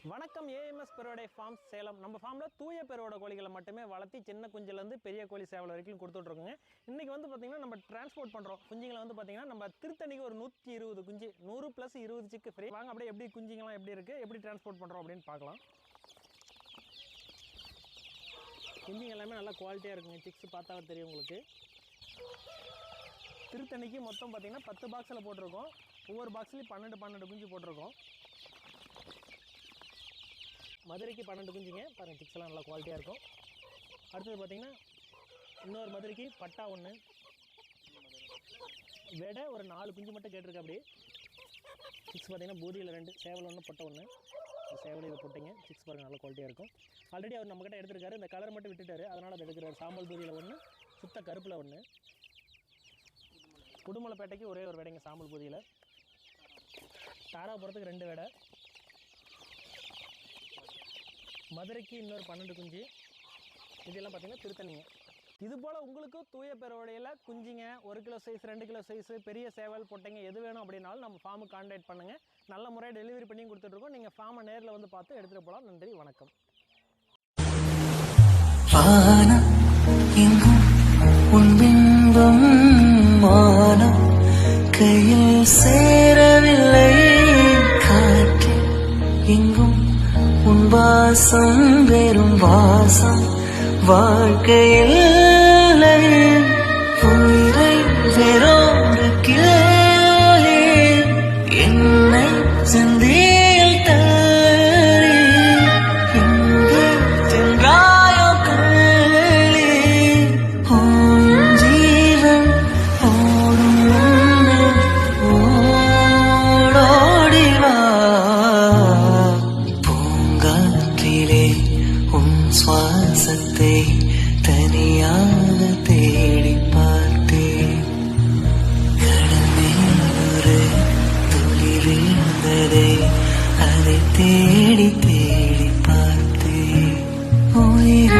வணக்கம். AMS Peruvadai farms Salem. நம்ம ஃபார்மில் தூய பெருவடை கோழிகளை மட்டுமே வளர்த்தி சின்ன குஞ்சிலேருந்து பெரிய கோழி சேவல் வரைக்கும் கொடுத்துட்ருக்கோங்க. இன்றைக்கி வந்து பார்த்திங்கன்னா நம்ம டிரான்ஸ்போர்ட் பண்ணுறோம் குஞ்சுங்களை வந்து பார்த்திங்கன்னா நம்ம திருத்தணிக்கு ஒரு 120 குஞ்சு 100 + 20 சிக்கு ஃப்ரீ. வாங்க அப்படியே எப்படி குஞ்சுங்களாம் எப்படி இருக்குது, எப்படி டிரான்ஸ்போர்ட் பண்ணுறோம் அப்படின்னு பார்க்கலாம். குஞ்சுங்க எல்லாமே நல்லா குவாலிட்டியாக இருக்குங்க. சிக்ஸ் பார்த்தா தெரியும் உங்களுக்கு. திருத்தணிக்கு மொத்தம் பார்த்திங்கன்னா 10 பாக்ஸில் போட்டிருக்கோம். ஒவ்வொரு பாக்ஸ்லேயும் 12 குஞ்சு போட்டிருக்கோம். மதுரைக்கு 12 குஞ்சுங்க பாருங்கள். சிக்ஸ் எல்லாம் நல்லா குவாலிட்டியாக இருக்கும். அடுத்தது பார்த்திங்கன்னா இன்னொரு மதுரைக்கு பட்டா ஒன்று, வெடை ஒரு 4 குஞ்சு மட்டும் கேட்டிருக்கு. அப்படி சிக்ஸ் பார்த்திங்கன்னா பூரியில் 2, சேவல் 1, பட்டை 1. சேவல் இதை போட்டிங்க. சிக்ஸ் பாருங்கள் நல்லா குவாலிட்டியாக இருக்கும். ஆல்ரெடி அவர் நம்மக்கிட்ட எடுத்துருக்காரு. இந்த கலர் மட்டும் விட்டுட்டாரு, அதனால் அதை எடுக்கிறார். சாம்பல் பூரியில் 1, சுத்த கருப்பில் 1. குடுமலைப்பேட்டைக்கு ஒரே ஒரு வெடைங்க சாம்பல் பூரியில். தாராபுரத்துக்கு 2 வெடை. மதுரைக்கு இன்னொரு 12 குஞ்சு. இதெல்லாம் பார்த்தீங்கன்னா திருத்தணிங்க. இது போல் உங்களுக்கும் தூய பெருவடையில் குஞ்சிங்க 1 கிலோ சைஸ் 2 கிலோ சைஸு பெரிய சேவல் பொட்டைங்க எது வேணும் அப்படின்னாலும் நம்ம ஃபார்முக்கு கான்டாக்ட் பண்ணுங்கள். நல்ல முறையாக டெலிவரி பண்ணி கொடுத்துட்ருக்கோம். நீங்கள் ஃபார்மை நேரில் வந்து பார்த்து எடுத்துகிட்டு போகலாம். நன்றி, வணக்கம். கையில் சேரவில்லை காற்று எங்கும் உன் வாசம் வெறும் வாசம் வாழ்க்கையில் உயிரை வெறோடு கிளே என்னை சிந்தியில் தரி இங்கு சென்றாயோ கள்ளி ஓன் ஜீவன் ஓடும் ஓடோடிவா உன் சுவாசத்தை தனியாக தேடி பார்த்தேன். கடல் மேல் ஒரு துளி வீழ்ந்ததை அதை தேடி தேடி பார்த்தேன். உயிர்